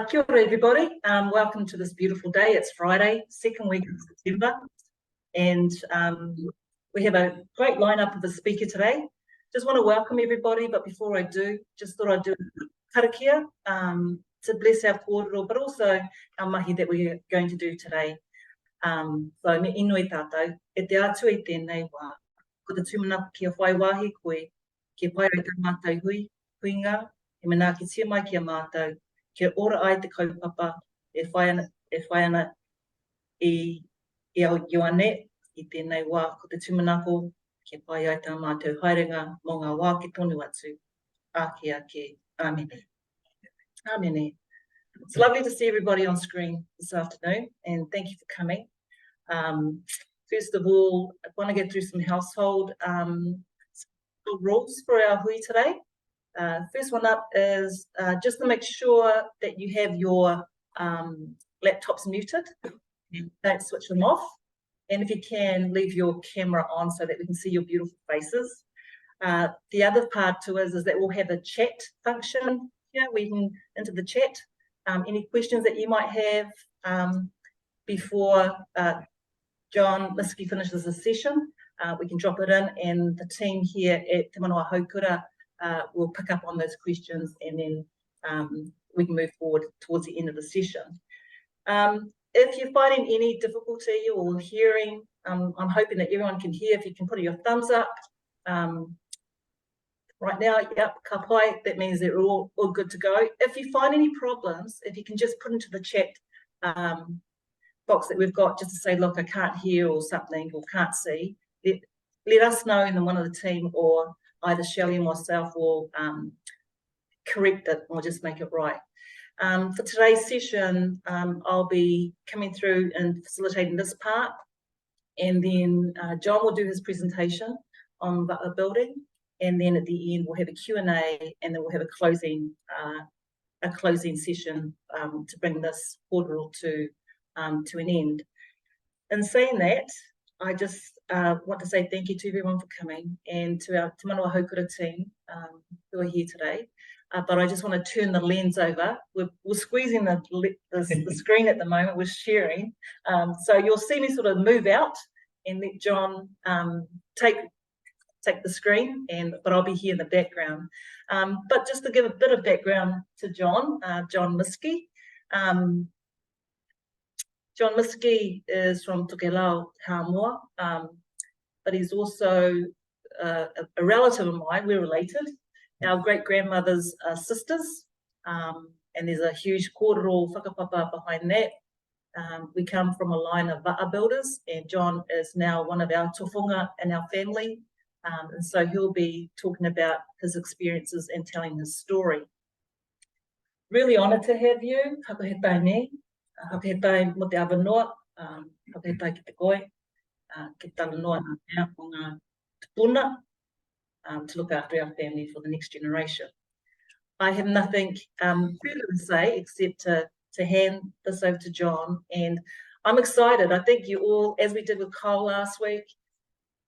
Kia ora everybody, welcome to this beautiful day. It's Friday, second week of September, and we have a great lineup of the speaker today. Just want to welcome everybody, but before I do, just thought I'd do Karakia to bless our kōrero, but also our mahi that we're going to do today. So me inui tātou, e te atu i tēnei wā, ko te tūmana kia whai wāhi koe, kia pai ai ka mātou huinga, e mena ki tia mai kia mātou, kia ora ai te kaupapa, e whai ana i au ioane, i tēnei wā, ko te tūmanako, kia pai ai tā mātou haerenga mō ngā wā ki tonu atu, ake ake, āmene. Āmene. It's lovely to see everybody on screen this afternoon, and thank you for coming. First of all, I want to get through some household rules for our hui today. First one up is just to make sure that you have your laptops muted. Don't switch them off. And if you can, leave your camera on so that we can see your beautiful faces. The other part too is that we'll have a chat function here where you can enter the chat. Any questions that you might have before John Misky finishes the session, we can drop it in, and the team here at Te Manawa Haukura will pick up on those questions, and then we can move forward towards the end of the session. If you're finding any difficulty or hearing, I'm hoping that everyone can hear. If you can put your thumbs up. Right now, yep, ka pai, that means they're all good to go. If you find any problems, if you can just put into the chat box that we've got, just to say, look, I can't hear or something, or can't see, let us know, and then one of the team, or either Shelley or myself will correct it, or just make it right. For today's session, I'll be coming through and facilitating this part, and then John will do his presentation on the building. And then at the end, we'll have a Q&A, and then we'll have a closing session to bring this kōrero to an end. In saying that, I just want to say thank you to everyone for coming, and to our Te Manawa Haukura team who are here today. But I just want to turn the lens over. We're squeezing the screen at the moment. We're sharing. So you'll see me sort of move out and let John take the screen, but I'll be here in the background. But just to give a bit of background to John, John Misky. John Misky is from Tokelau, Hāmoa, but he's also a relative of mine. We're related. Our great-grandmother's sisters, and there's a huge kōrero Whakapapa behind that. We come from a line of va'a builders, and John is now one of our tofunga in our family. And so he'll be talking about his experiences and telling his story. Really honoured to have you. Hakahetai ne. Hakahetai mo te awanoa. Hakahetai ki te koe. Ki talanoa ngā mea o ngā tupuna to look after our family for the next generation. I have nothing further to say except to hand this over to John. And I'm excited. I think you all, as we did with Cole last week,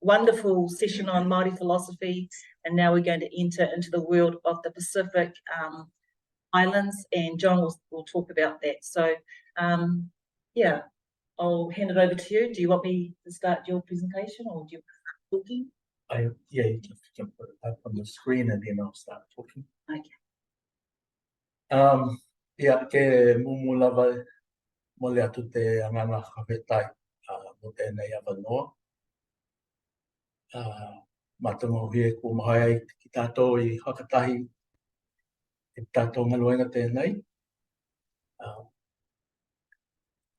wonderful session on Māori philosophy, and now we're going to enter into the world of the Pacific Islands, and John will talk about that. So, yeah, I'll hand it over to you. Do you want me to start your presentation, or do you start talking? Yeah, you can put it up on the screen, and then I'll start talking. Okay. Yeah, ke mumu lava mo le atu te anganga hakahetai mo tēnei awanoa. Matungo hie ko mahai ki tātou I hakatahi ki tātou ngaluenga tēnei.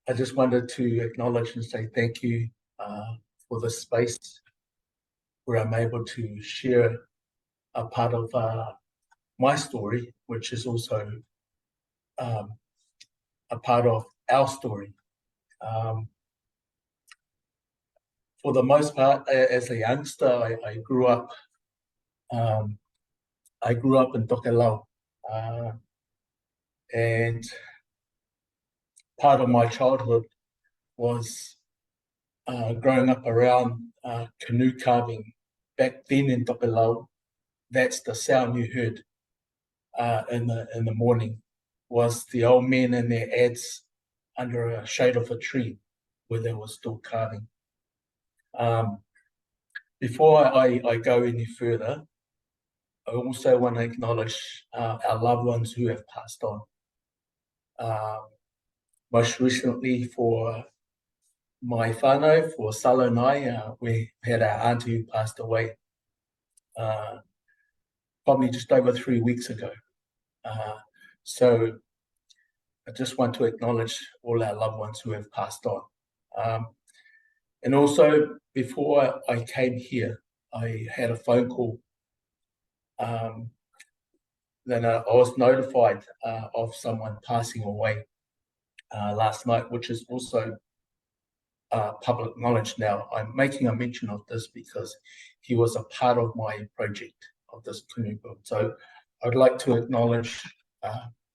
I just wanted to acknowledge and say thank you for the space where I'm able to share a part of my story, which is also a part of our story. For the most part, as a youngster, I grew up. I grew up in Tokelau, and part of my childhood was growing up around canoe carving. Back then in Tokelau, that's the sound you heard in the morning was the old men and their ads under a shade of a tree where they were still carving. Before I go any further, I also want to acknowledge our loved ones who have passed on. Most recently for my whānau, for Salo and I, we had our auntie who passed away probably just over 3 weeks ago. So I just want to acknowledge all our loved ones who have passed on. And also, before I came here, I had a phone call. Then I was notified of someone passing away last night, which is also public knowledge now. I'm making a mention of this because he was a part of my project of this canoe build. So I'd like to acknowledge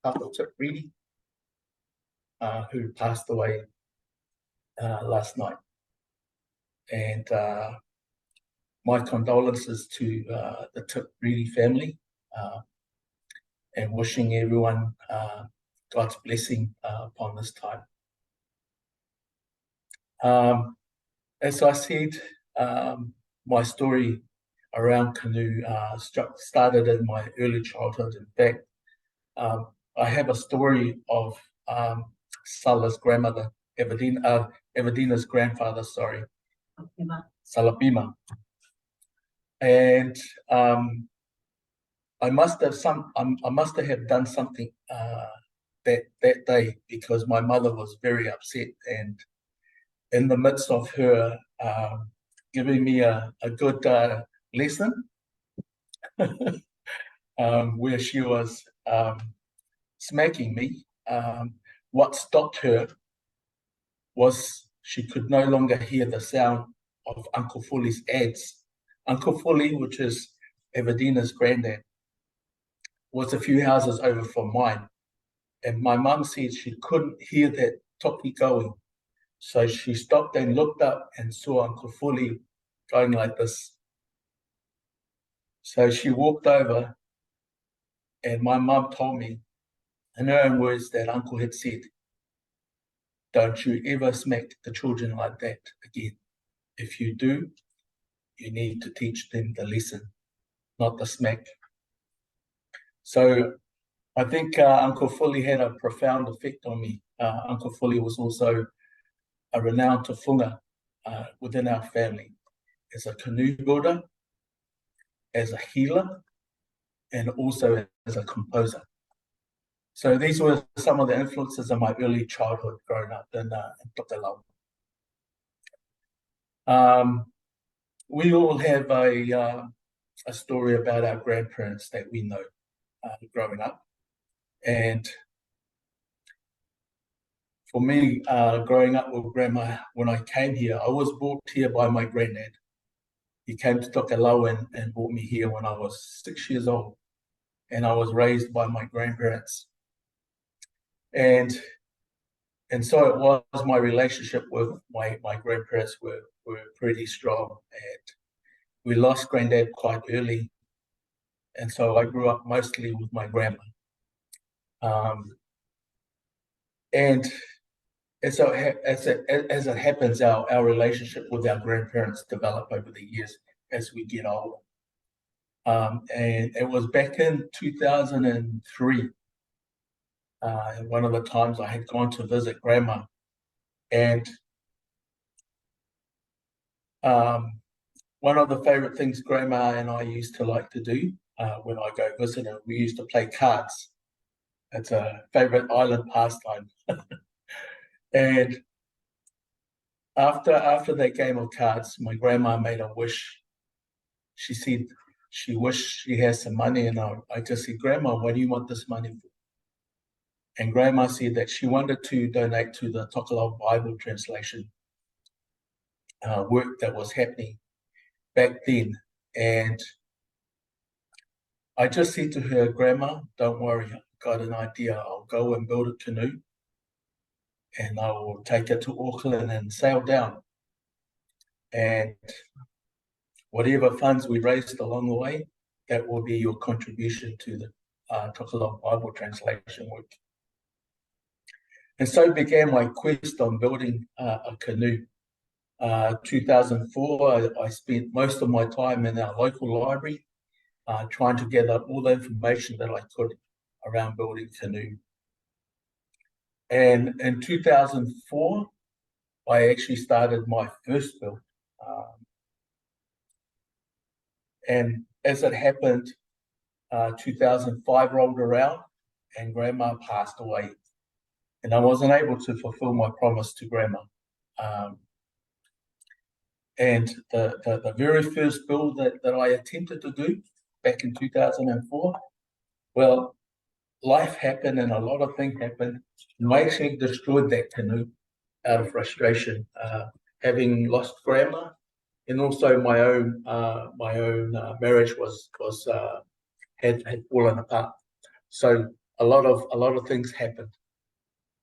Matali'i, who passed away last night. And my condolences to the Matali'i family, and wishing everyone God's blessing upon this time. As I said, my story around canoe started in my early childhood. In fact, I have a story of Sala's grandmother, Everdina's grandfather, sorry, Salapima. And I must have done something that day, because my mother was very upset, and in the midst of her giving me a good lesson, where she was smacking me, what stopped her was she could no longer hear the sound of Uncle Fuli's ads. Uncle Fuli, which is Everdina's granddad, was a few houses over from mine. And my mum said she couldn't hear that toki going. So she stopped and looked up and saw Uncle Fuli going like this. So she walked over, and my mum told me in her own words that Uncle had said, "Don't you ever smack the children like that again. If you do, you need to teach them the lesson, not the smack." So I think Uncle Fuli had a profound effect on me. Uncle Fuli was also a renowned tafunga within our family, as a canoe builder, as a healer, and also as a composer. So these were some of the influences of my early childhood growing up in Tokelau. We all have a story about our grandparents that we know growing up. And for me, growing up with grandma, when I came here, I was brought here by my granddad. He came to Tokelau and brought me here when I was 6 years old. And I was raised by my grandparents. And so it was, my relationship with my grandparents were pretty strong. And we lost granddad quite early. And so I grew up mostly with my grandma. And as it happens, our relationship with our grandparents develop over the years as we get older. And it was back in 2003, one of the times I had gone to visit grandma, and one of the favorite things grandma and I used to like to do when I go visit her, we used to play cards. It's a favorite island pastime. And after that game of cards, my grandma made a wish. She said she wished she has some money, and I just said, "Grandma, what do you want this money for?" And grandma said that she wanted to donate to the Tokelau Bible translation work that was happening back then. And I just said to her, "Grandma, don't worry, I've got an idea. I'll go and build a canoe, and I will take it to Auckland and sail down. And whatever funds we raised along the way, that will be your contribution to the Tokelau Bible translation work." And so began my quest on building a canoe. 2004, I spent most of my time in our local library trying to gather all the information that I could around building canoe. And in 2004, I actually started my first build. And as it happened, 2005 rolled around and Grandma passed away. And I wasn't able to fulfill my promise to Grandma. And the very first build that I attempted to do back in 2004, well, life happened and a lot of things happened. And I actually destroyed that canoe out of frustration, having lost Grandma, and also my own marriage had fallen apart. So a lot of things happened.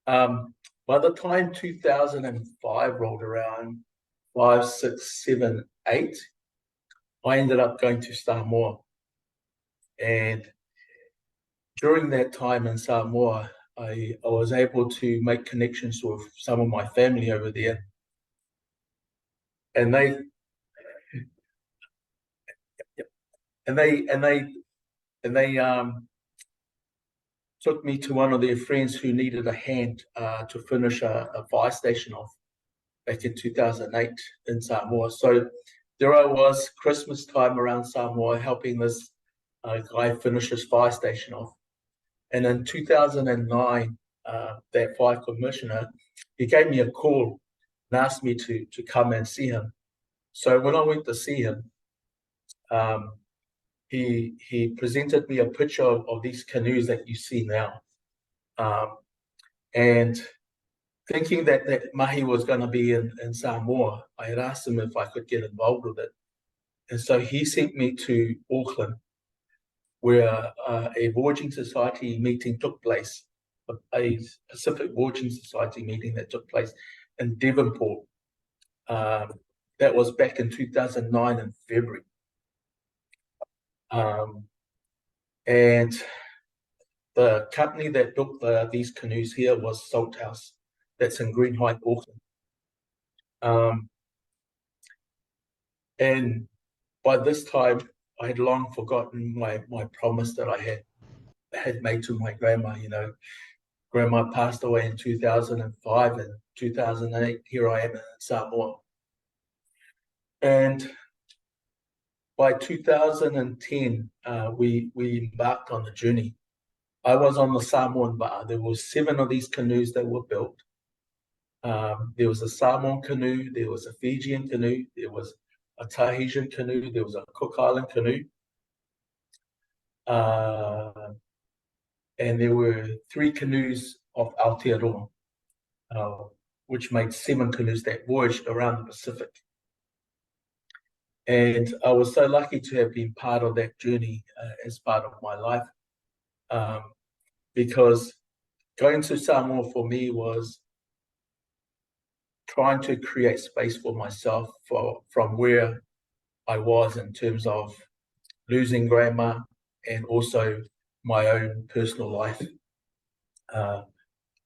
By the time 2005 rolled around, 5, 6, 7, 8, I ended up going to Samoa. And during that time in Samoa, I was able to make connections with some of my family over there. And they took me to one of their friends who needed a hand to finish a fire station off back in 2008 in Samoa. So there I was, Christmas time around Samoa, helping this guy finish his fire station off. And in 2009, that fire commissioner, he gave me a call and asked me to come and see him. So when I went to see him, he presented me a picture of these canoes that you see now. And thinking that Mihi was going to be in Samoa, I had asked him if I could get involved with it. And so he sent me to Auckland, where a Voyaging Society meeting took place, a Pacific Voyaging Society meeting that took place in Devonport. That was back in 2009 in February. And the company that built these canoes here was Salthouse. That's in Green Height, Auckland. And by this time, I had long forgotten my promise that I had made to my grandma. You know, Grandma passed away in 2005, and 2008, here I am in Samoa. And by 2010, we embarked on the journey. I was on the Samoan bar. There were 7 of these canoes that were built. There was a Samoan canoe, there was a Fijian canoe, there was a Tahitian canoe, there was a Cook Island canoe. And there were 3 canoes of Aotearoa, which made 7 canoes that voyaged around the Pacific. And I was so lucky to have been part of that journey as part of my life, because going to Samoa for me was trying to create space for myself from where I was in terms of losing Grandma and also my own personal life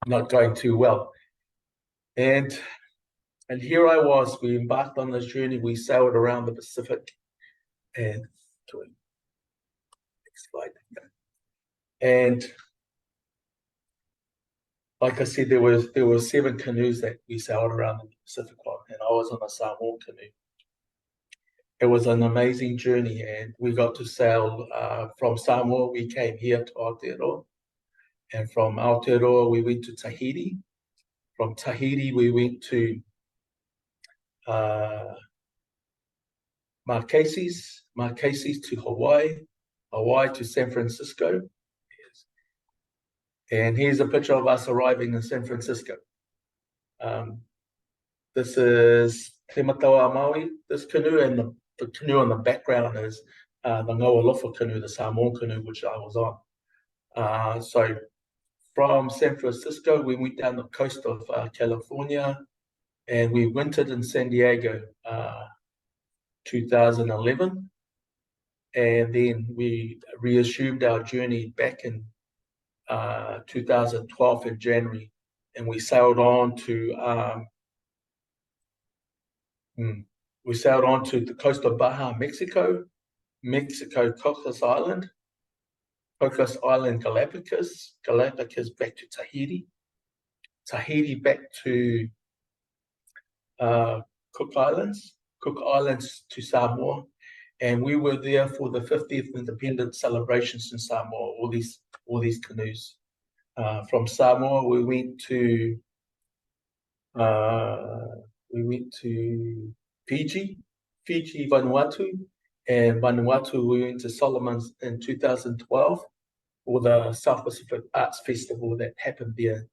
not going too well. And here I was, we embarked on this journey, we sailed around the Pacific, and next slide. And like I said, there were 7 canoes that we sailed around the Pacific on, and I was on a Samoan canoe. It was an amazing journey, and we got to sail from Samoa. We came here to Aotearoa, and from Aotearoa we went to Tahiti. From Tahiti we went to Marquesas to Hawaii, Hawaii to San Francisco. And here's a picture of us arriving in San Francisco. This is Te Matawa Maui, this canoe, and the canoe on the background is the Ngawalofa canoe, the Samoan canoe, which I was on. So from San Francisco, we went down the coast of California, and we wintered in San Diego 2011. And then we reassumed our journey back in 2012 in January and we sailed on to the coast of Baja, Mexico, Cocos Island, Galapagos back to Tahiti, back to Cook Islands to Samoa, and we were there for the 50th independence celebrations in Samoa. All these canoes. From Samoa, we went to Fiji, Vanuatu, and Vanuatu we went to Solomon's in 2012 for the South Pacific Arts Festival that happened there.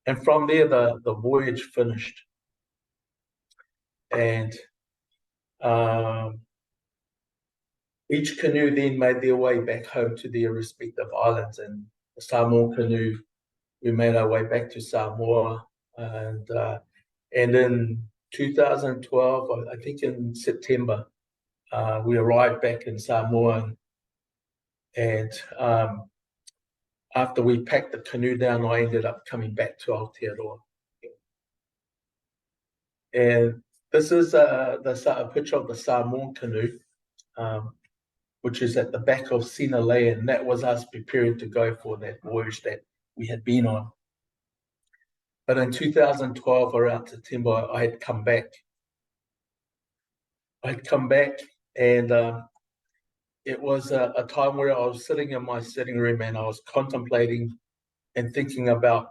And from there, the voyage finished. And each canoe then made their way back home to their respective islands. And the Samoa canoe, we made our way back to Samoa. And in 2012, I think in September, we arrived back in Samoa. And after we packed the canoe down, I ended up coming back to Aotearoa. And this is a picture of the Samoan canoe, which is at the back of Sinalei, and that was us preparing to go for that voyage that we had been on. But in 2012, around September, I had come back. And it was a time where I was sitting in my sitting room and I was contemplating and thinking about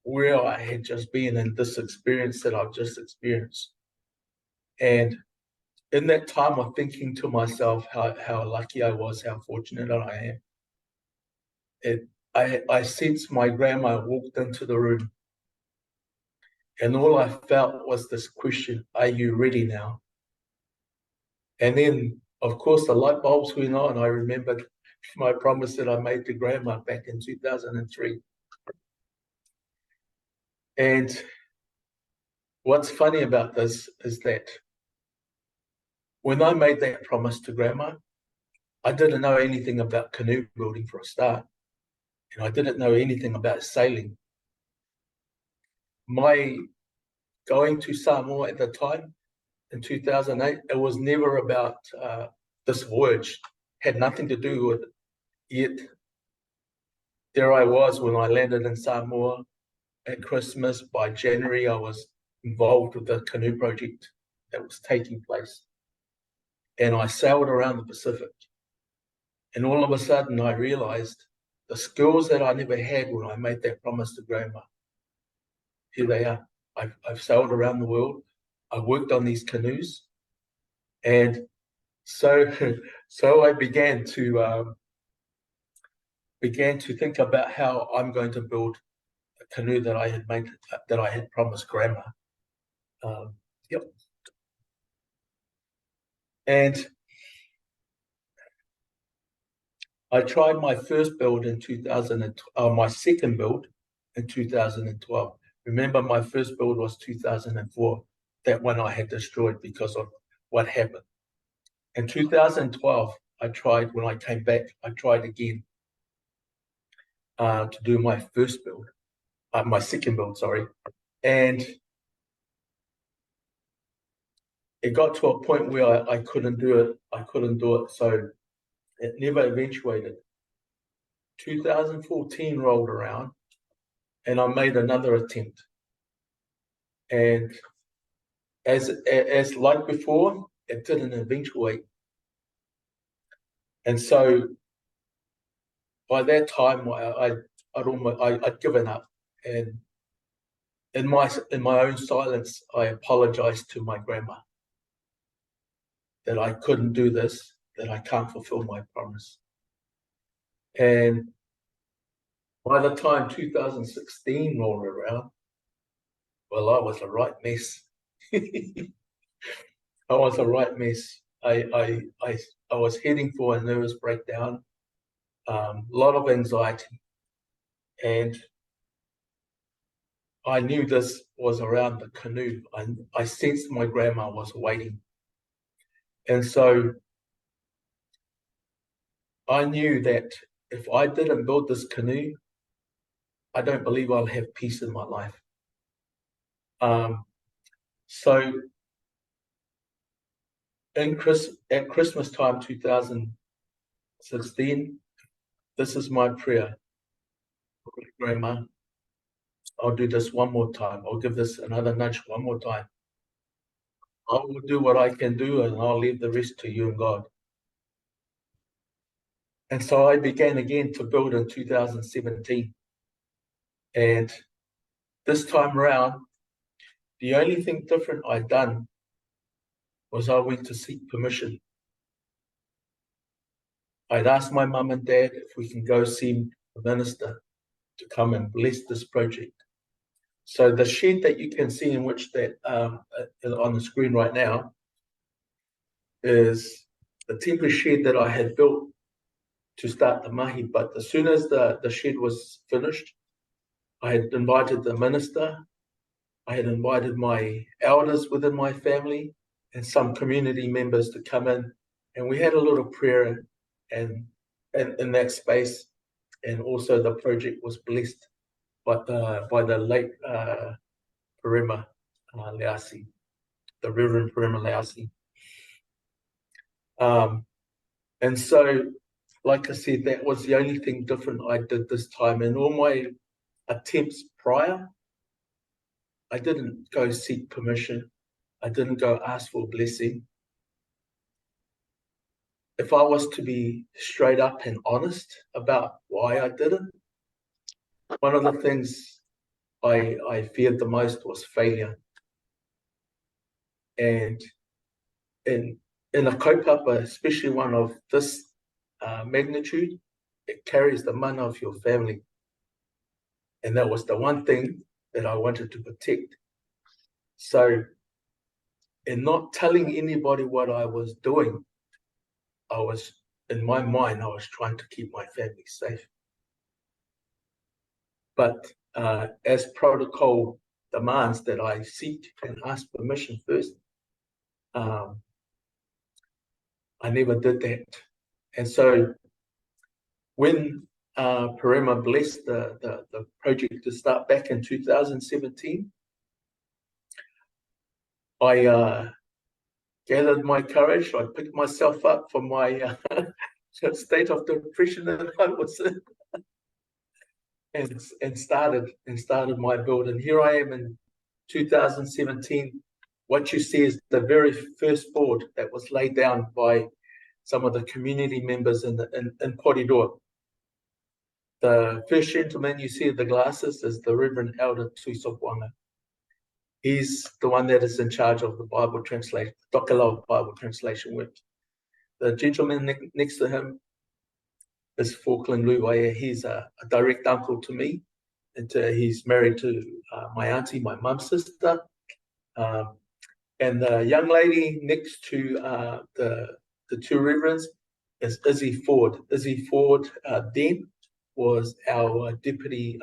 where I had just been and this experience that I've just experienced. And in that time, I'm thinking to myself how lucky I was, how fortunate I am. I sensed my grandma walked into the room, and all I felt was this question, are you ready now? And then, of course, the light bulbs went on. I remembered my promise that I made to Grandma back in 2003. And what's funny about this is that when I made that promise to Grandma, I didn't know anything about canoe building for a start, and I didn't know anything about sailing. My going to Samoa at the time, in 2008, it was never about this voyage. Had nothing to do with it. Yet, there I was when I landed in Samoa at Christmas. By January, I was involved with the canoe project that was taking place. And I sailed around the Pacific. And all of a sudden, I realized the skills that I never had when I made that promise to Grandma, here they are. I've sailed around the world. I worked on these canoes. And so I began to think about how I'm going to build a canoe that I had promised Grandma. Yep. And I tried my first build in my second build in 2012. Remember, my first build was 2004. That one I had destroyed because of what happened. In 2012, when I came back, I tried again to do my first build, my second build, sorry. And it got to a point where I couldn't do it. So it never eventuated. 2014 rolled around and I made another attempt. And as like before, it didn't eventuate. And so by that time, I'd given up. And in my own silence, I apologized to my grandma that I couldn't do this, that I can't fulfill my promise. And by the time 2016 rolled around, well, I was a right mess. I was a right mess. I was heading for a nervous breakdown, a lot of anxiety, and I knew this was around the canoe. I sensed my grandma was waiting. And so I knew that if I didn't build this canoe, I don't believe I'll have peace in my life. So at Christmas time 2016, this is my prayer. Grandma, I'll do this one more time. I'll give this another nudge one more time. I will do what I can do, and I'll leave the rest to you and God. And so I began again to build in 2017. And this time around, the only thing different I'd done was I went to seek permission. I'd asked my mum and dad if we can go see the minister to come and bless this project. So the shed that you can see in which that on the screen right now is the temporary shed that I had built to start the mahi. But as soon as the shed was finished, I had invited the minister, I had invited my elders within my family and some community members to come in, and we had a little prayer and in that space, and also the project was blessed by the late Perema Leasi, the Reverend Perema Leasi. And so, like I said, that was the only thing different I did this time. In all my attempts prior, I didn't go seek permission. I didn't go ask for a blessing. If I was to be straight up and honest about why I did it, one of the things I feared the most was failure. And in a kaupapa, especially one of this magnitude, it carries the mana of your family. And that was the one thing that I wanted to protect. So in not telling anybody what I was doing, in my mind, I was trying to keep my family safe. But as protocol demands that I seek and ask permission first, I never did that. And so when Perema blessed the project to start back in 2017, I gathered my courage. I picked myself up from my state of depression that I was in, and started my build. And here I am in 2017. What you see is the very first board that was laid down by some of the community members in Porirua. The first gentleman you see with the glasses is the Reverend Elder Tuisopwanga. He's the one that is in charge of the Bible translation, Tokelau Bible translation work. The gentleman next to him is Falkland Luwaya. He's a direct uncle to me. And he's married to my auntie, my mum's sister. And the young lady next to the two reverends is Izzy Ford. Izzy Ford then was our deputy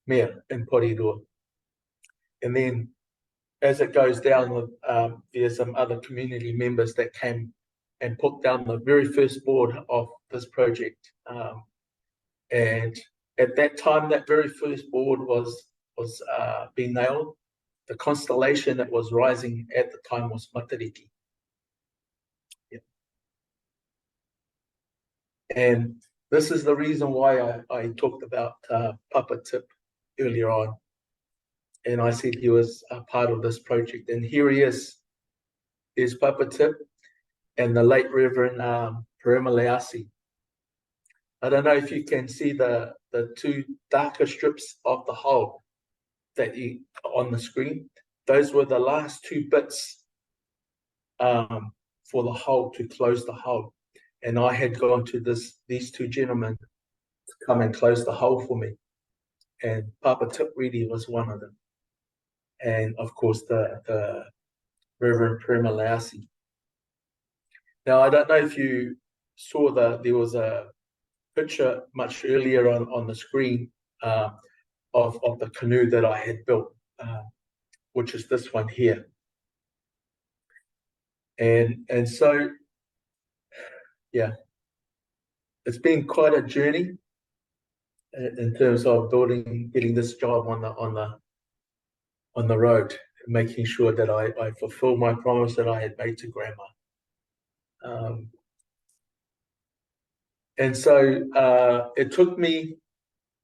mayor in Porirua. And then as it goes down, there's some other community members that came and put down the very first board of this project. And at that time, that very first board was being nailed. The constellation that was rising at the time was Matali'i. Yeah. And this is the reason why I talked about Papa Tip earlier on. And I said he was a part of this project. And here he is Papa Tip and the late Reverend Perema Leasi. I don't know if you can see the two darker strips of the hull that on the screen. Those were the last two bits for the hull to close the hull. And I had gone to these two gentlemen to come and close the hull for me. And Papa Tip really was one of them. And of course, the Reverend Perema Leasi. Now, I don't know if you saw there was a picture much earlier on the screen of the canoe that I had built, which is this one here. And so, yeah, it's been quite a journey. in terms of getting this job on the road, making sure that I fulfill my promise that I had made to Grandma. And so it took me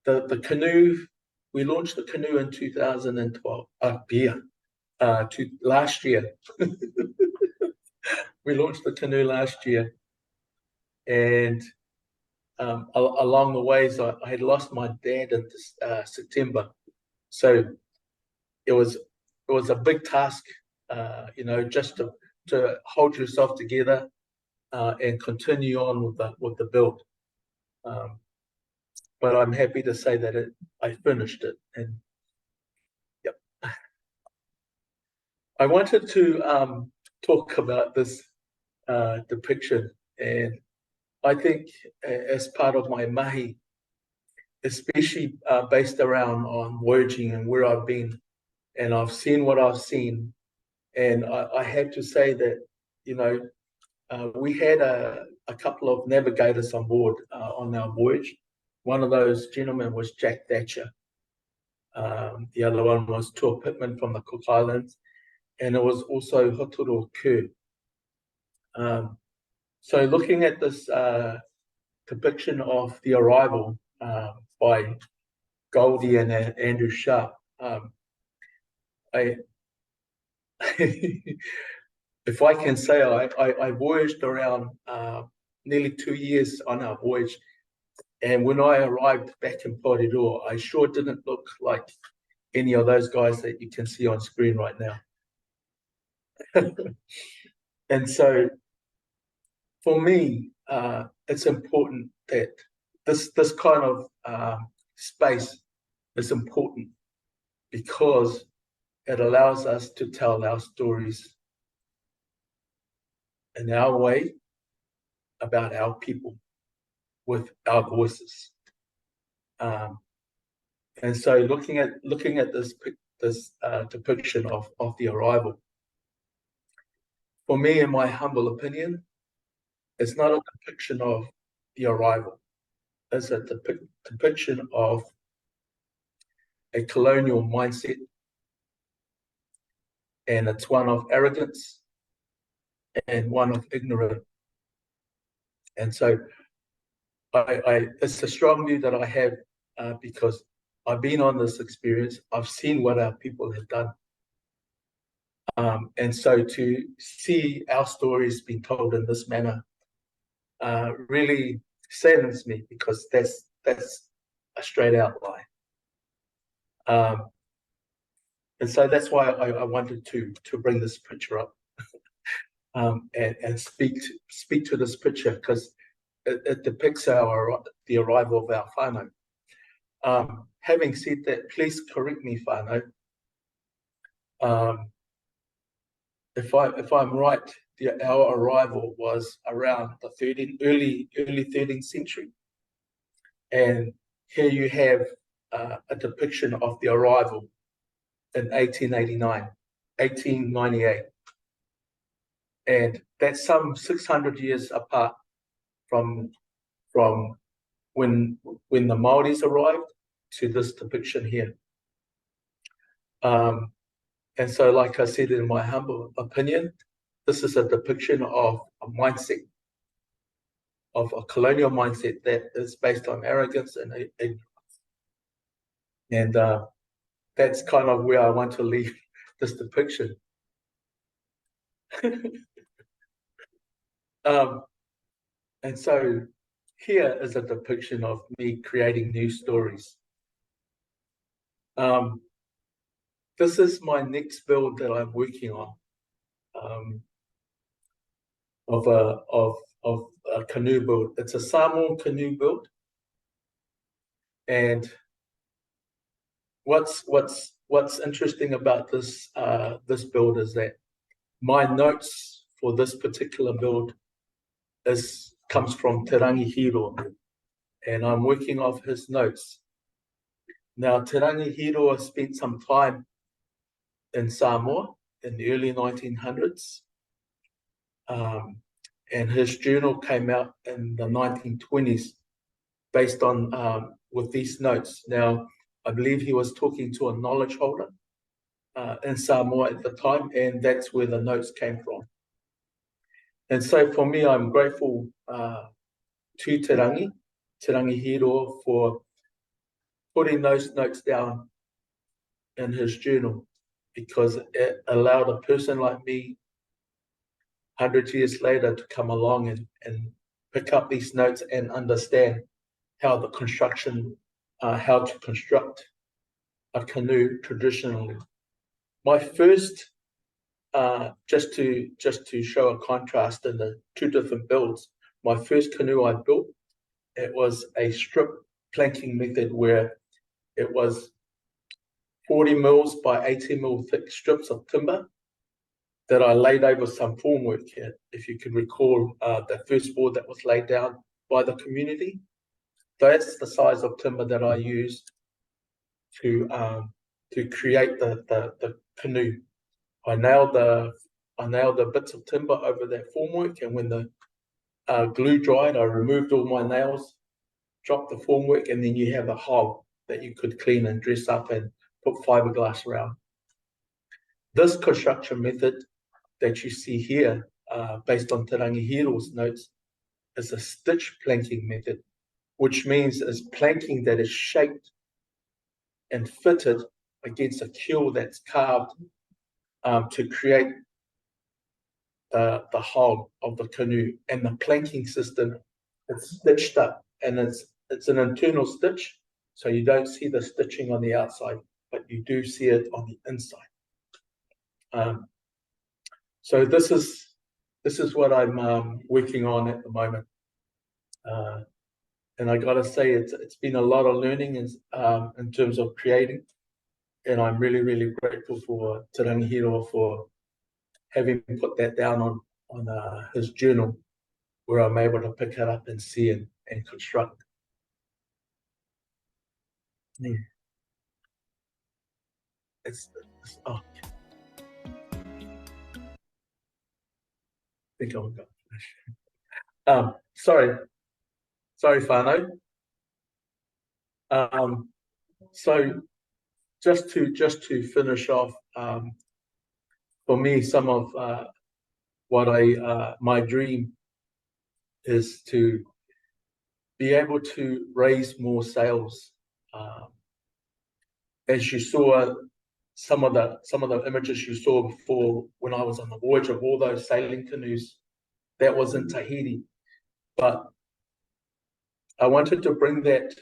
the canoe. We launched the canoe in 2012. Last year. We launched the canoe last year, and along the ways, I had lost my dad in September, so it was a big task, just to hold yourself together and continue on with the build. But I'm happy to say that I finished it, and yep. I wanted to talk about this depiction, and I think as part of my mahi, especially based around on Voyaging and where I've been, and I've seen what I've seen, and I had to say that, we had a couple of navigators on board on our voyage. One of those gentlemen was Jack Thatcher. The other one was Tua Pittman from the Cook Islands, and it was also Hotoro Kerr. So looking at this depiction of the arrival by Goldie and Andrew Sharp, if I can say, I voyaged around nearly 2 years on our voyage, and when I arrived back in Porirua, I sure didn't look like any of those guys that you can see on screen right now. And so for me, it's important that this kind of space is important because it allows us to tell our stories in our way about our people with our voices. And so looking at this depiction of the arrival, for me, in my humble opinion, it's not a depiction of the arrival. It's a depiction of a colonial mindset, and it's one of arrogance and one of ignorance. And so it's a strong view that I have because I've been on this experience. I've seen what our people have done. And so to see our stories being told in this manner really saddens me, because that's a straight out lie. And so that's why I wanted to bring this picture up and speak to this picture, because it depicts the arrival of our whānau. Having said that, please correct me, whānau. If I'm right, our arrival was around the early 13th century, and here you have a depiction of the arrival in 1898, and that's some 600 years apart from when the Māoris arrived to this depiction here. And so, like I said, in my humble opinion, this is a depiction of a mindset, of a colonial mindset that is based on arrogance and ignorance. And that's kind of where I want to leave this depiction. And so here is a depiction of me creating new stories. This is my next build that I'm working on, of a canoe build. It's a Samoan canoe build, and what's interesting about this build is that my notes for this particular build comes from Te Rangahau, and I'm working off his notes. Now, Te Rangahau spent some time in Samoa in the early 1900s, and his journal came out in the 1920s based on with these notes. Now, I believe he was talking to a knowledge holder in Samoa at the time, and that's where the notes came from. And so for me, I'm grateful to Te Rangi Hiro, for putting those notes down in his journal, because it allowed a person like me 100 years later to come along and pick up these notes and understand how the construction, how to construct a canoe traditionally. My first, just to show a contrast in the two different builds, my first canoe I built, it was a strip planking method where it was 40 mils by 80 mil thick strips of timber that I laid over some formwork here. If you can recall, the first board that was laid down by the community, that's the size of timber that I used to create the canoe. I nailed the bits of timber over that formwork, and when the glue dried, I removed all my nails, dropped the formwork, and then you have a hull that you could clean and dress up and put fiberglass around. This construction method that you see here, based on Te Rangi Hiro's notes, is a stitch planking method, which means it's planking that is shaped and fitted against a keel that's carved to create the hull of the canoe. And the planking system is stitched up, and it's an internal stitch, so you don't see the stitching on the outside, but you do see it on the inside. So this is what I'm working on at the moment, and I got to say it's been a lot of learning in terms of creating, and I'm really grateful for Te Rangi Hiro for having put that down on his journal, where I'm able to pick it up and see and construct. Yeah. Oh. I think I'll go. Sorry, whānau. So just to finish off, for me, some of what my dream is to be able to raise more sails. As you saw, some of the images you saw before, when I was on the voyage of all those sailing canoes, that was in Tahiti. But I wanted to bring that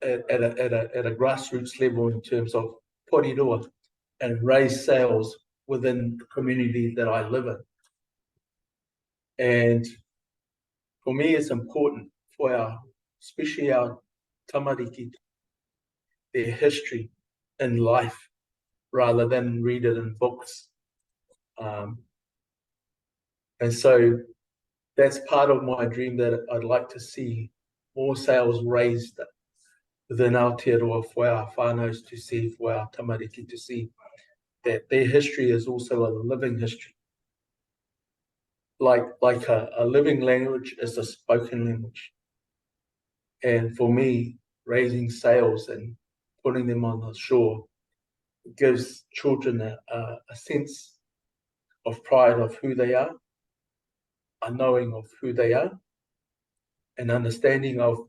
at a grassroots level in terms of porirua, and raise sails within the community that I live in. And for me, it's important for especially our tamariki, their history in life, rather than read it in books. And so that's part of my dream, that I'd like to see more sails raised within Aotearoa, for our whānaus to see, for our tamariki to see that their history is also a living history. Like a living language is a spoken language. And for me, raising sails and putting them on the shore gives children a sense of pride of who they are, a knowing of who they are, an understanding of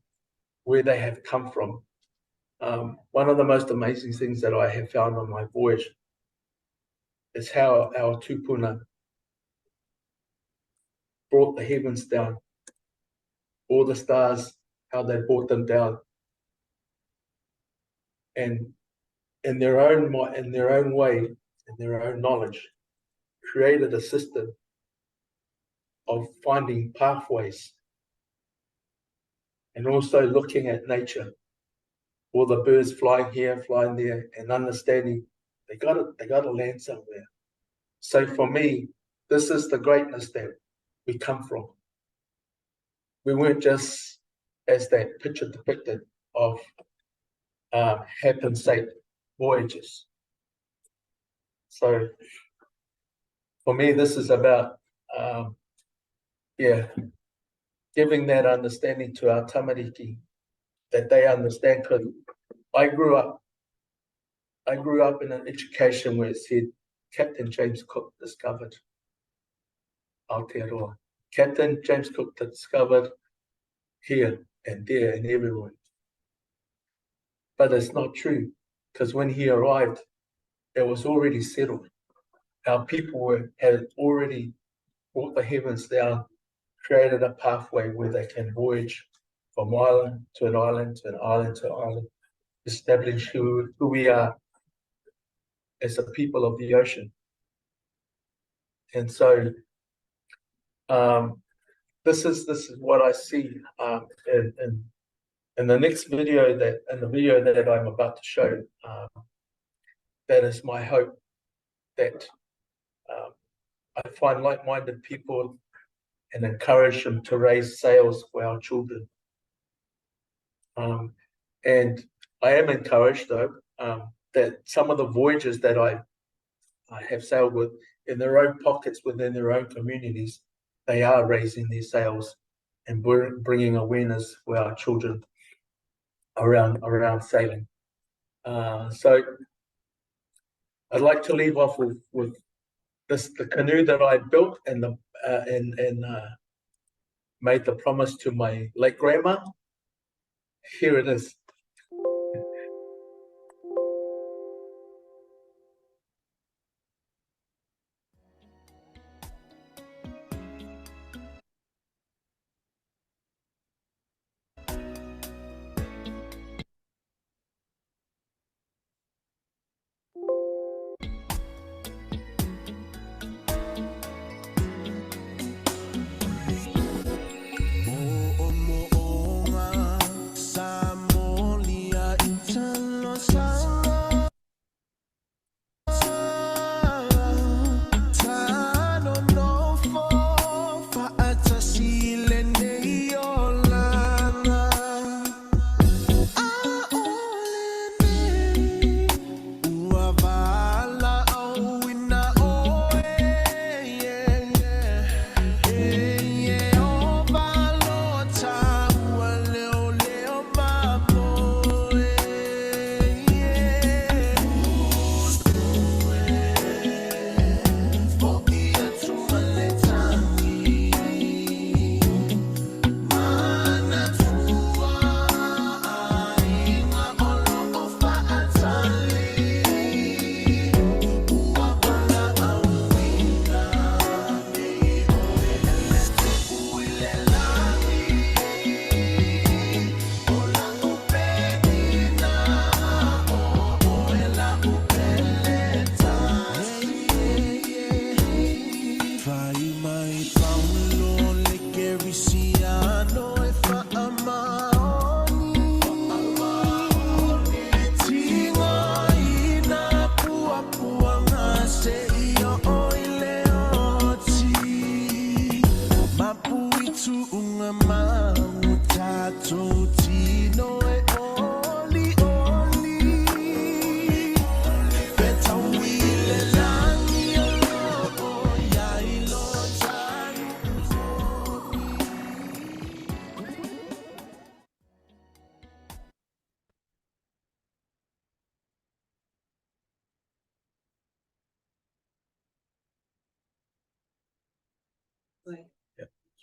where they have come from. One of the most amazing things that I have found on my voyage is how our tupuna brought the heavens down, all the stars, how they brought them down, and in their own way, in their own knowledge, created a system of finding pathways, and also looking at nature, all the birds flying here, flying there, and understanding they got to land somewhere. So for me, this is the greatness that we come from. We weren't just, as that picture depicted, of happenstance voyages. So for me, this is about giving that understanding to our tamariki, that they understand. Because I grew up in an education where it said Captain James Cook discovered Aotearoa. Captain James Cook discovered here and there and everywhere. But it's not true, because when he arrived, it was already settled. Our people had already brought the heavens down, created a pathway where they can voyage from island to an island to an island to an island, establish who we are as a people of the ocean. And so this is what I see in the next video, the video that I'm about to show. That is my hope, that I find like-minded people and encourage them to raise sails for our children. And I am encouraged, though, that some of the voyages that I have sailed with, in their own pockets, within their own communities, they are raising their sails and bringing awareness for our children around sailing. So I'd like to leave off with the canoe that I built and made the promise to my late grandma. Here it is.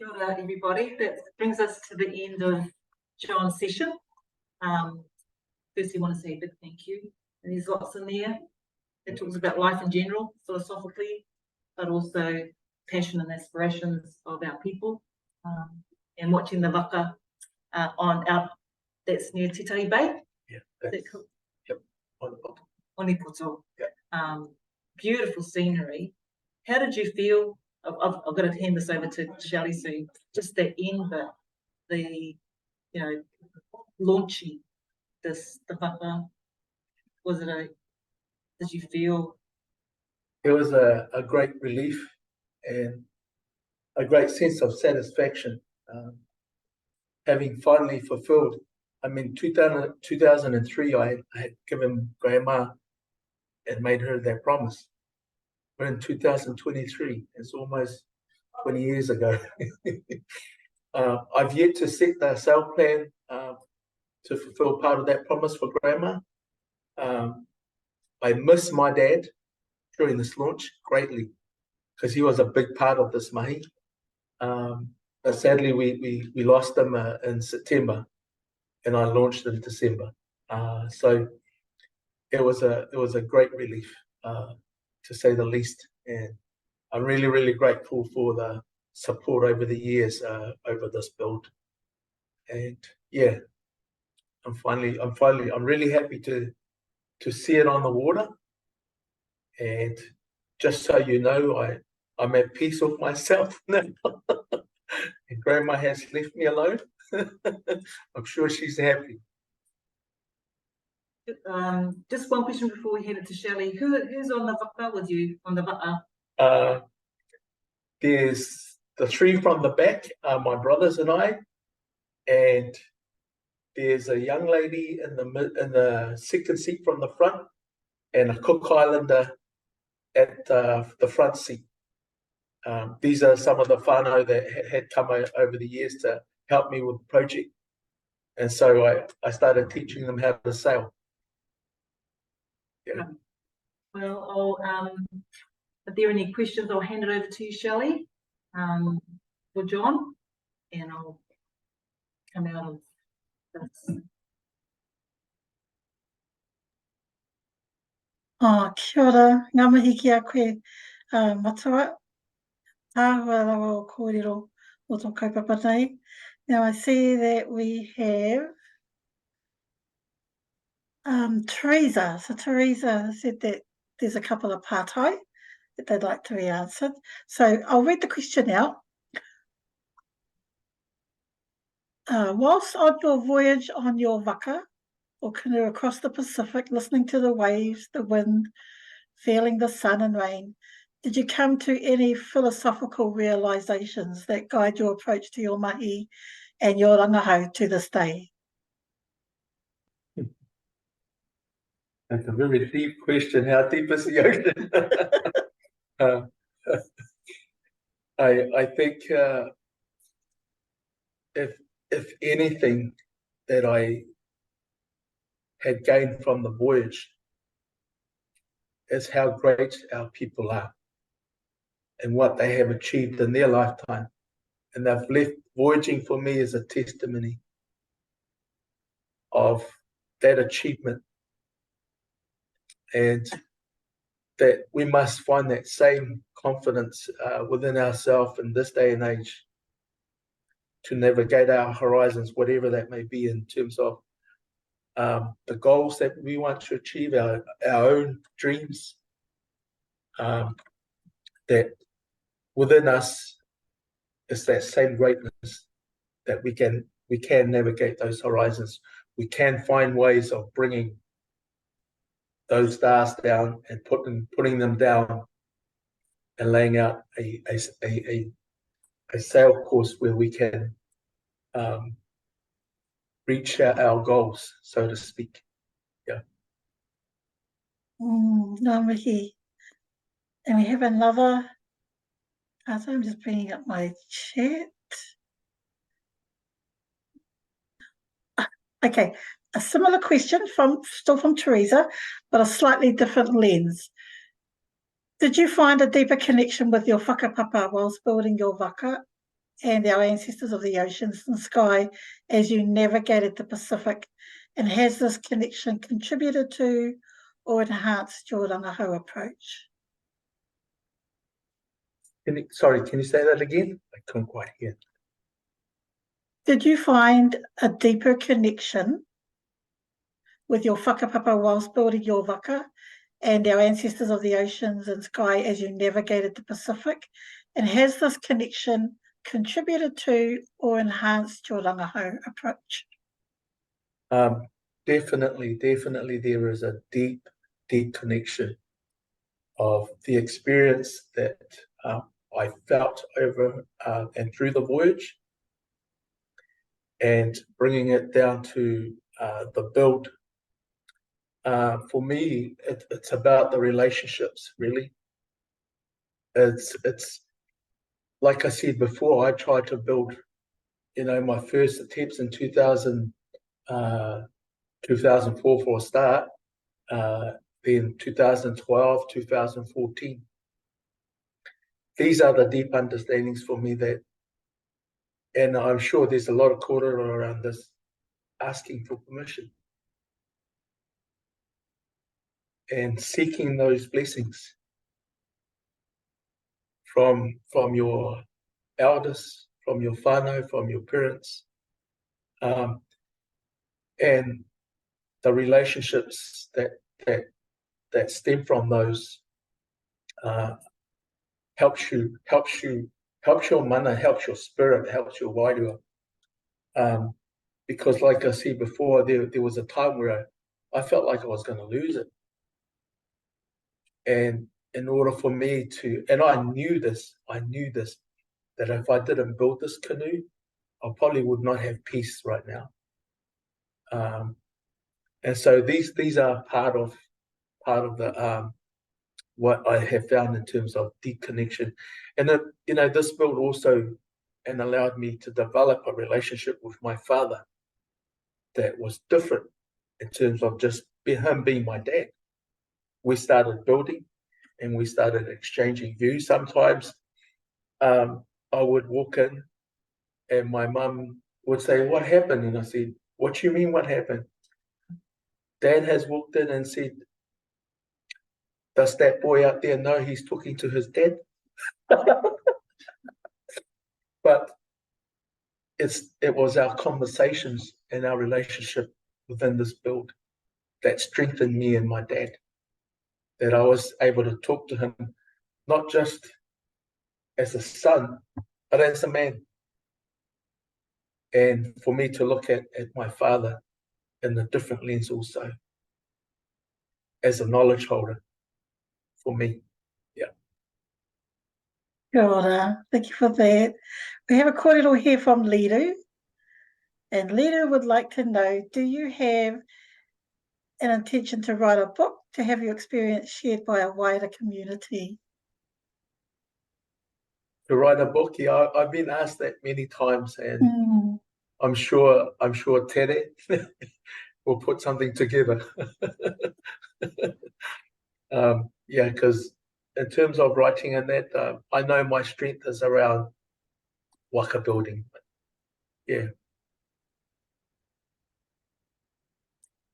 Kia ora, everybody. That brings us to the end of John's session. Firstly, I want to say a big thank you. And there's lots in there. It talks about life in general, philosophically, but also passion and aspirations of our people. And watching the waka on out, that's near Titahi Bay. Yeah, yep. Wonderful. Onipoto. Yeah. Beautiful scenery. How did you feel? I've got to hand this over to Shelley soon. Just the end bit, launching the waka. Did you feel? It was a great relief and a great sense of satisfaction, having finally fulfilled. I mean, 2003, I had given Grandma and made her that promise. We're in 2023. It's almost 20 years ago. I've yet to set the sail plan to fulfill part of that promise for Grandma. I miss my dad during this launch greatly because he was a big part of this mahi. But sadly, we lost him in September, and I launched in December. So it was a great relief, to say the least. And I'm really, really grateful for the support over the years over this build. And yeah, I'm really happy to see it on the water. And just so you know, I'm at peace with myself now. And Grandma has left me alone. I'm sure she's happy. Just one question before we head it to Shelley. Who's on the waka with you, on the waka? There's the three from the back, my brothers and I, and there's a young lady in the second seat from the front, and a Cook Islander at the front seat. These are some of the whānau that had come over the years to help me with the project. And so I started teaching them how to sail. Yeah. Well, if there are any questions, I'll hand it over to you, Shelley, or John, and I'll come out of this. Kia ora, ngā mihi ki a koe, matua, tāhua rawa o kōrero o tō kaupapa nei. Now I see that we have Teresa. So Teresa said that there's a couple of pātai that they'd like to be answered. So I'll read the question out. Whilst on your voyage on your waka or canoe across the Pacific, listening to the waves, the wind, feeling the sun and rain, did you come to any philosophical realisations that guide your approach to your mahi and your rangahau to this day? That's a very deep question. How deep is the ocean? I think if anything that I had gained from the voyage is how great our people are and what they have achieved in their lifetime. And they've left voyaging for me as a testimony of that achievement, and that we must find that same confidence within ourselves in this day and age to navigate our horizons, whatever that may be, in terms of the goals that we want to achieve, our own dreams, that within us is that same greatness, that we can navigate those horizons. We can find ways of bringing those stars down and putting them down and laying out a sail course where we can reach our goals, so to speak. Yeah. Ngā mihi. And we have another. I'm just bringing up my chat. Okay, a similar question still from Teresa, but a slightly different lens. Did you find a deeper connection with your whakapapa whilst building your waka and our ancestors of the oceans and sky as you navigated the Pacific? And has this connection contributed to or enhanced your rangahau approach? Sorry, can you say that again? I couldn't quite hear. Did you find a deeper connection with your whakapapa whilst building your waka and our ancestors of the oceans and sky as you navigated the Pacific? And has this connection contributed to or enhanced your rangahau approach? Definitely there is a deep connection of the experience that I felt over and through the voyage, and bringing it down to the build. For me, it's about the relationships, really. It's like I said before, I tried to build, my first attempts in 2000, 2004 for a start, then 2012, 2014. These are the deep understandings for me that, and I'm sure there's a lot of kōrero around this, asking for permission and seeking those blessings from your elders, from your whānau, from your parents, and the relationships that stem from those helps your mana, helps your spirit, helps your wairua. Because like I said before, there was a time where I felt like I was going to lose it. And in order for me to, and I knew this, that if I didn't build this canoe, I probably would not have peace right now. And so these are part of the what I have found in terms of deep connection. And this built also and allowed me to develop a relationship with my father that was different in terms of just him being my dad. We started building and we started exchanging views. Sometimes I would walk in and my mum would say, "What happened?" And I said, "What do you mean, what happened?" Dad has walked in and said, "Does that boy out there know he's talking to his dad?" But it was our conversations and our relationship within this build that strengthened me and my dad, that I was able to talk to him, not just as a son, but as a man. And for me to look at my father in a different lens also, as a knowledge holder for me. Kia ora. Thank you for that. We have a kōrero here from Liru. And Liru would like to know, do you have an intention to write a book to have your experience shared by a wider community? To write a book, yeah, I've been asked that many times, and I'm sure Tere will put something together. Because in terms of writing and that, I know my strength is around waka building. Yeah.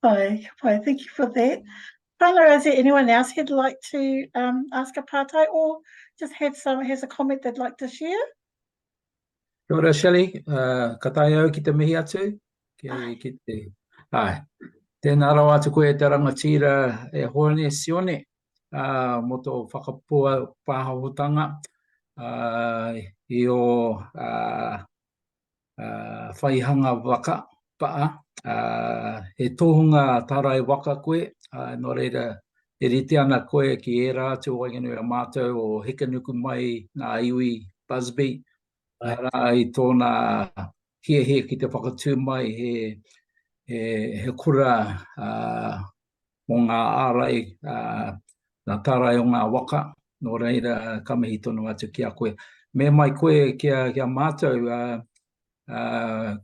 Hi, thank you for that. Whānau, is there anyone else who'd like to ask a pātai or just has a comment they'd like to share? Kia ora, Shelley. Ka tae au ki te mihi atu. Ai. Tēnā rau atu koe te rangatira e hoane sione mo tō whakapua pāhahotanga I o whaihanga waka paa. He tohunga tarai waka koe, no reira e rite ana koe ki e rātu o ingenui a mātou o hikanuku mai ngā iwi Busby. I tōna hie ki te whakatū mai he kura o ngā ārai, ngā tarai o ngā waka, no reira ka mihi tonu atu ki a koe. Me mai koe kia mātou,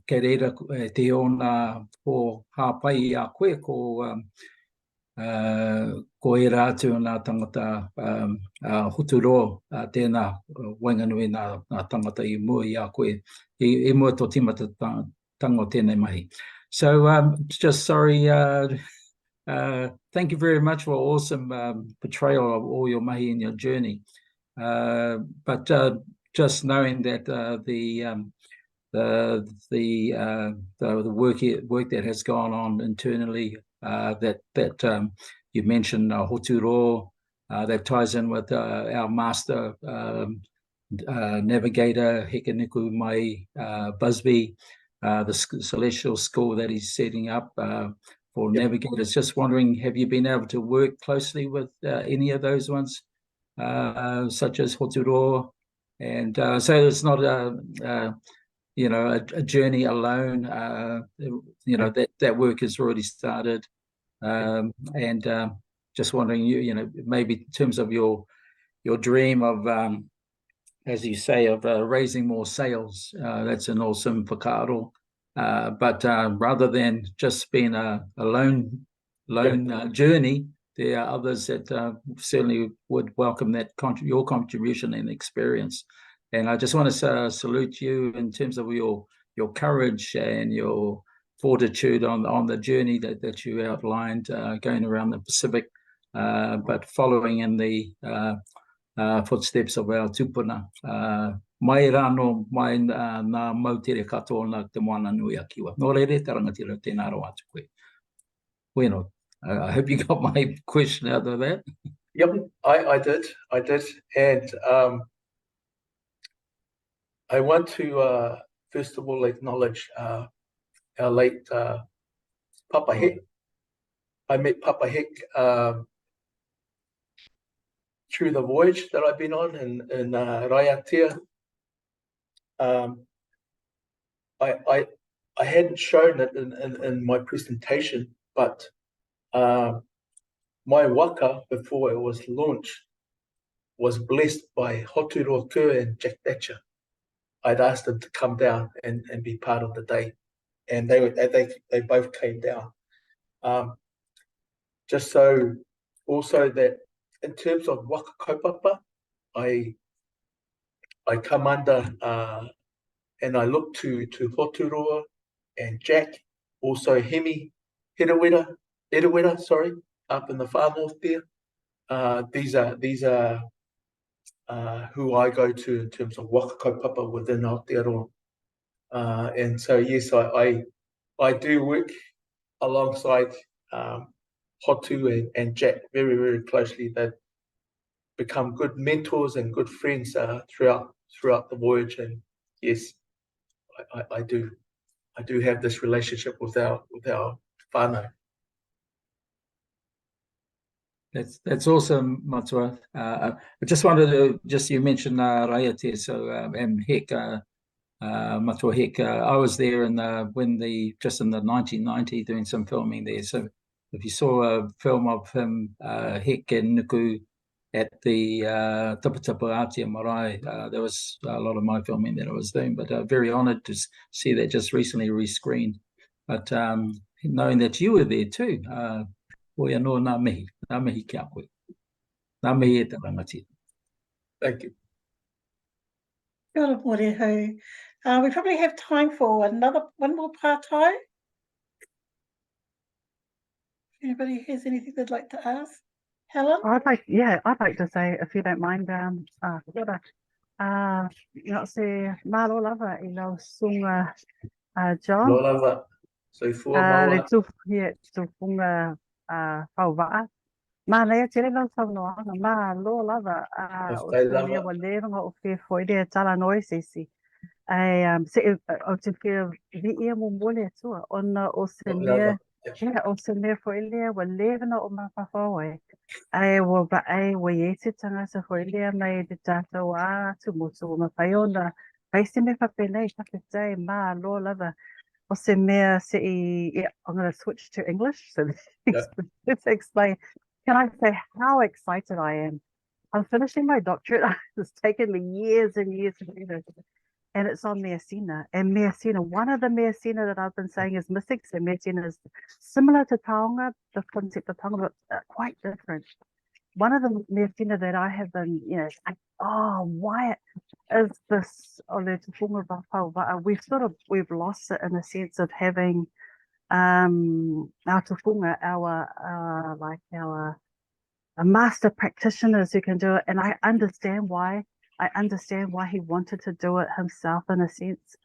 kei reira te ona o hāpai a koe ko e rātu nā tangata huturo tēnā wainganui nā tangata I mua I a koe, I mua tō timata tango tēnei mahi. So just sorry, thank you very much for awesome portrayal of all your mahi and your journey. But just knowing that the work that has gone on internally, that you mentioned hoturo, that ties in with our master navigator Hekaniku Mai Busby, the celestial school that he's setting up for navigators. Just wondering, have you been able to work closely with any of those ones, such as hoturo? And so it's not a journey alone. That work has already started. And just wondering, maybe in terms of your dream of, as you say, of raising more sales, that's an awesome whakaaro. But rather than just being a lone journey, there are others that certainly would welcome that your contribution and experience. And I just want to salute you in terms of your courage and your fortitude on the journey that you outlined, going around the Pacific, but following in the footsteps of our tupuna. Mai rano, mai nā mautere katoa nā te moana nui a kiwa. Nō reire, tarangatira tēnā rau atu koe. Bueno, I hope you got my question out of that. Yep, I did. And I want to first of all acknowledge our late Papa Hek. I met Papa Hek through the voyage that I've been on in Raiatea. I hadn't shown it in my presentation, but my waka, before it was launched, was blessed by Hoturoa Kerr and Jack Thatcher. I'd asked them to come down and be part of the day, and they both came down. Just so also that in terms of Whakapapa, I come under and I look to Hoturoa and Jack, also Hemi Erewera, sorry, up in the far north there. These are who I go to in terms of Whakapapa within Aotearoa. And so yes, I do work alongside Hotu and Jack very, very closely. They've become good mentors and good friends throughout the voyage. And yes, I do have this relationship with our whānau. That's awesome, Matua. I just wanted to, you mentioned Raiatea, so and Hek, Matua Hek. I was there in just in the 1990 doing some filming there. So if you saw a film of him, Hek and Nuku at the Tapatapa Aotea Marae, there was a lot of my filming that I was doing, but very honoured to see that just recently rescreened. But knowing that you were there too, Oia no nā mihi kia koe. Nā mihi e te rangatira. Thank you. Kia ora, Morehu. We probably have time for one more pārtai. Anybody has anything they'd like to ask? Helen? I'd like to say, if you don't mind, kia ora. Ngā se mālo lava I lau sunga John. Lo lava. So for maua. Le tufunga whauwaa. Mā lea tere lau whaunoanga, mā lo lava. O te mea wa leronga o whea whoere tala noi sesi. O te whea vi ia mo mole atua. Ona o se mea, o se mea whoelea wa lerona o mawhawhaue. Wa ye te tangata whoelea mai te tātou atu motu o mawhaiona. Pai se me whapelei, whapetei, mā lo lava. O se mea se I'm going to switch to English. So let's explain. Can I say how excited I am? I'm finishing my doctorate. It's taken me years and years to do this. And it's on Measina. And Measina, one of the Measina that I've been saying is missing. So Measina is similar to Taonga, the concept of Taonga, but quite different. One of the Measina that I have been, why is this we've lost it in the sense of having our tufunga, our master practitioners who can do it, and I understand why he wanted to do it himself in a sense,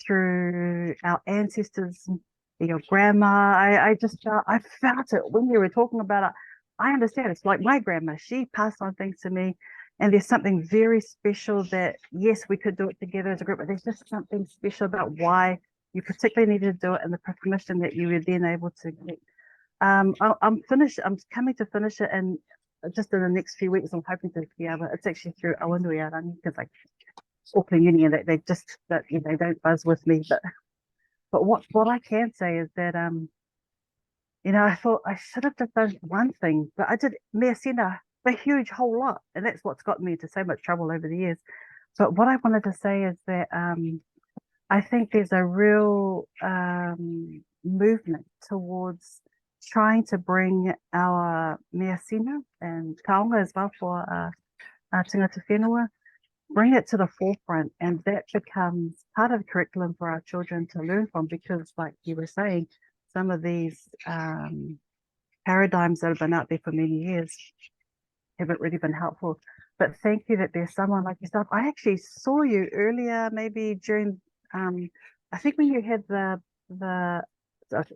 through our ancestors, your grandma. I felt it when you were talking about it. I understand. It's like my grandma, she passed on things to me. And there's something very special that, yes, we could do it together as a group, but there's just something special about why you particularly needed to do it and the permission that you were then able to get. I'm coming to finish it, and just in the next few weeks, I'm hoping to be able, it's actually through Awanuiarani, because like Auckland Union, they just, they don't buzz with me. But what I can say is that, I thought I should have just done one thing, but I did Measina, a huge whole lot, and that's what's got me into so much trouble over the years. But what I wanted to say is that I think there's a real movement towards trying to bring our mea sina and kaonga as well for tangata whenua, bring it to the forefront, and that becomes part of the curriculum for our children to learn from, because like you were saying, some of these paradigms that have been out there for many years haven't really been helpful. But thank you that there's someone like yourself. I actually saw you earlier, maybe during, I think when you had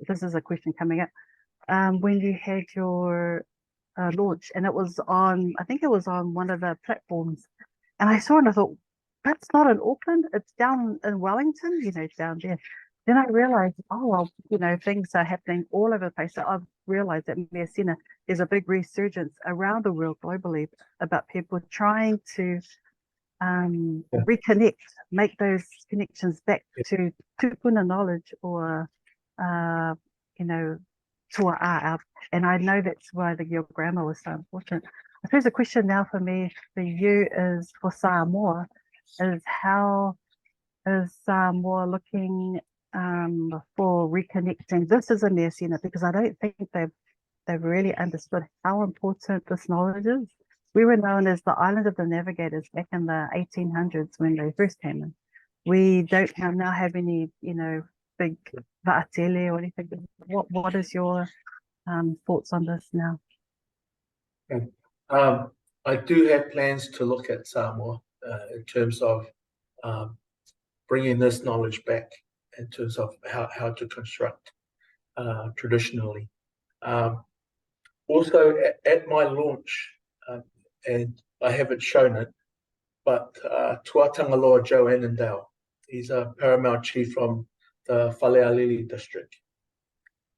this is a question coming up, when you had your launch, and it was on, I think it was on one of the platforms, and I saw it and I thought, that's not in Auckland, it's down in Wellington, you know, down there. Then I realized, oh, well, you know, things are happening all over the place. So I've realized that mea sina, there's a big resurgence around the world globally about people trying to reconnect, make those connections back to tupuna knowledge, or, you know, tua'a. And I know that's why your grammar was so important. I suppose the question now for me, for you, is for Samoa, is how is Samoa looking for reconnecting? This is a mea sina, because I don't think they've really understood how important this knowledge is. We were known as the island of the navigators back in the 1800s when they first came in. We don't now have any, you know, big va'atele or anything. What is your thoughts on this now? Okay. I do have plans to look at Samoa in terms of bringing this knowledge back, in terms of how to construct traditionally. Also, at my launch, and I haven't shown it, but Tuatanga Loa Joe Annandale, he's a paramount chief from the Whalealili district.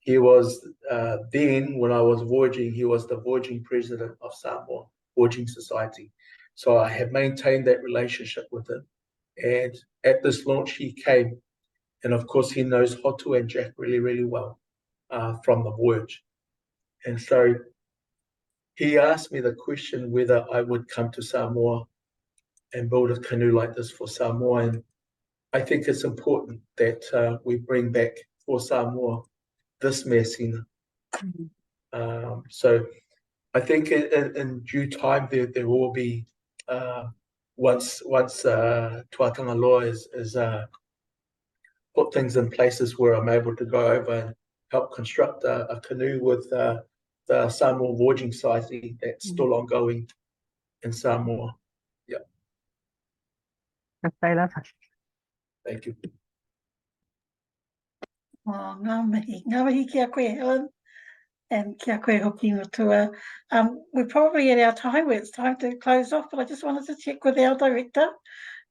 He was then, when I was voyaging, he was the voyaging president of Samoa, Voyaging Society. So I have maintained that relationship with him. And at this launch, he came, and of course, he knows Hotu and Jack really, really well from the voyage. And so he asked me the question whether I would come to Samoa and build a canoe like this for Samoa. And I think it's important that we bring back for Samoa this mea sina. So I think in due time there will be, once Tuatanga Loa is put things in places where I'm able to go over and help construct a canoe with the Samoa Voyaging Society that's still ongoing in Samoa. Yeah. Thank you. Oh, ngā mihi kia koe, Helen, and kia koe hoki matua. We're probably at our time where it's time to close off, but I just wanted to check with our director.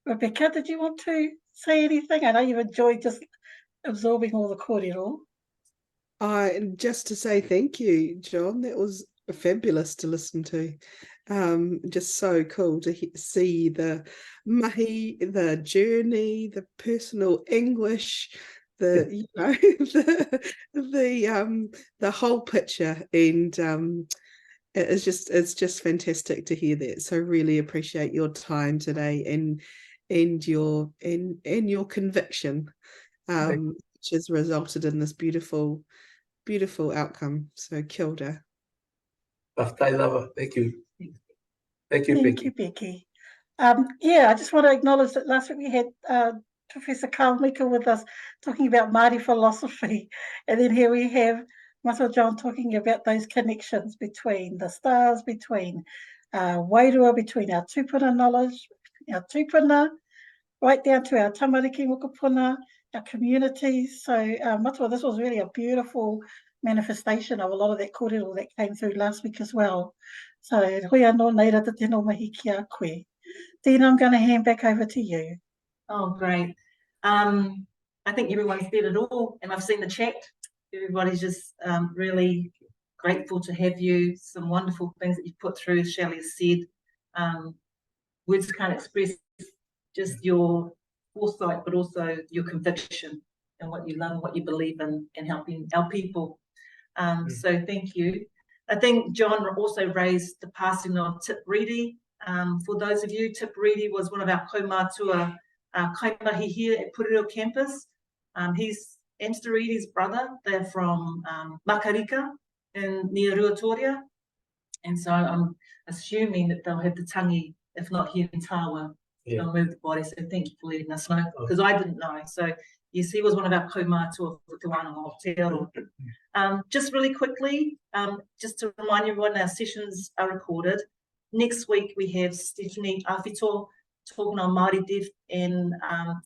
Rebecca, did you want to say anything? I know you've enjoyed just absorbing all the kōrero. Just to say thank you, John. That was fabulous to listen to. Just so cool to see the mahi, the journey, the personal English, you know, the whole picture, and it's just fantastic to hear that. So really appreciate your time today and your conviction, which has resulted in this beautiful outcome. So kia ora. Thank you. Thank you, Thank you, Becky. Yeah, I just want to acknowledge that last week we had Professor Carl Mika with us talking about Māori philosophy, and then here we have Mato John talking about those connections between the stars, between wairua, between our tupuna knowledge, our tupuna, right down to our tamariki mokopuna, our communities. So Matua, this was really a beautiful manifestation of a lot of that kōrero that came through last week as well. So hui anō nei rata tēnō mahi ki a koe. Dina, I'm going to hand back over to you. Oh, great. I think everyone's said it all, and I've seen the chat. Everybody's just really grateful to have you. Some wonderful things that you've put through, as Shelley has said. Words can't express just your foresight, but also your conviction and what you love and what you believe in and helping our people. So thank you. I think John also raised the passing of Tip Reedy. For those of you, Tip Reedy was one of our kaumātua Kaimahi here at Puriro campus. He's Amsterides' brother. They're from Makarika in near Ruatoria. And so I'm assuming that they'll have the tangi, if not here in Tawa, they'll move the body. So thank you for letting us know, because I didn't know. So yes, he was one of our kaumātua for Te Wānanga of Te Aro. Just really quickly, just to remind everyone, our sessions are recorded. Next week we have Stephanie Awhito talking on Māori death and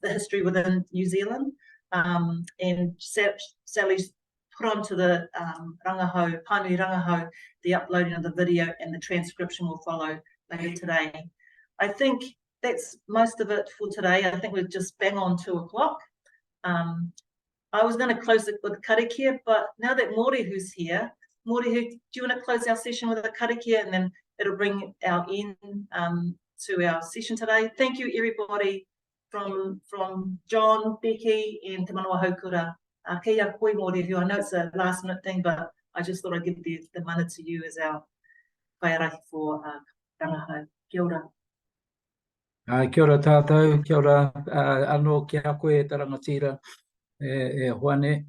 the history within New Zealand. And Sally's put onto the Rangahau, Pānui Rangahau, the uploading of the video, and the transcription will follow later today. I think that's most of it for today. I think we're just bang on 2 o'clock. I was going to close it with Karakia, but now that Morehu's here, Morehu, do you want to close our session with a Karakia, and then it'll bring our end to our session today. Thank you, everybody, from John, Becky, and Te Manawa Haukura. Kia koe Morehu. I know it's a last minute thing, but I just thought I'd give the mana to you as our kaiarahi for Rangahau. Kia ora. Kia ora tātou, kia ora anō kia koe e tarangatira e hoane,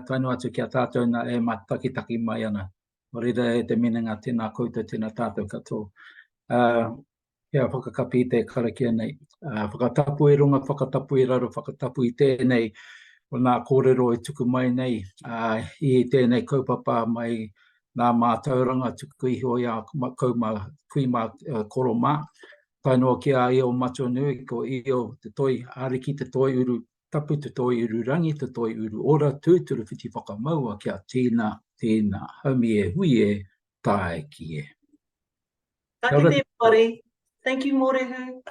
tainu atu kia tātou na e matakitaki mai ana. Orida e te minenga tēnā koutou tēnā tātou katoa. Kia whakakapi te karakia nei. Whakatapu e runga, whakatapu e raro, whakatapu i tēnei o nā kōrero e tuku mai nei. I tēnei kaupapa mai nā mātauranga tuku iho ia kui mā koro mā. Tainoa kia i o macho nui ko i o te toi ariki, te toi uru tapu, te toi uru rangi, te toi uru ora, tūturu whiti whakamaua kia tēnā, haumi e hui e, tae ki e. Thank you, everybody. Thank you, Morehu.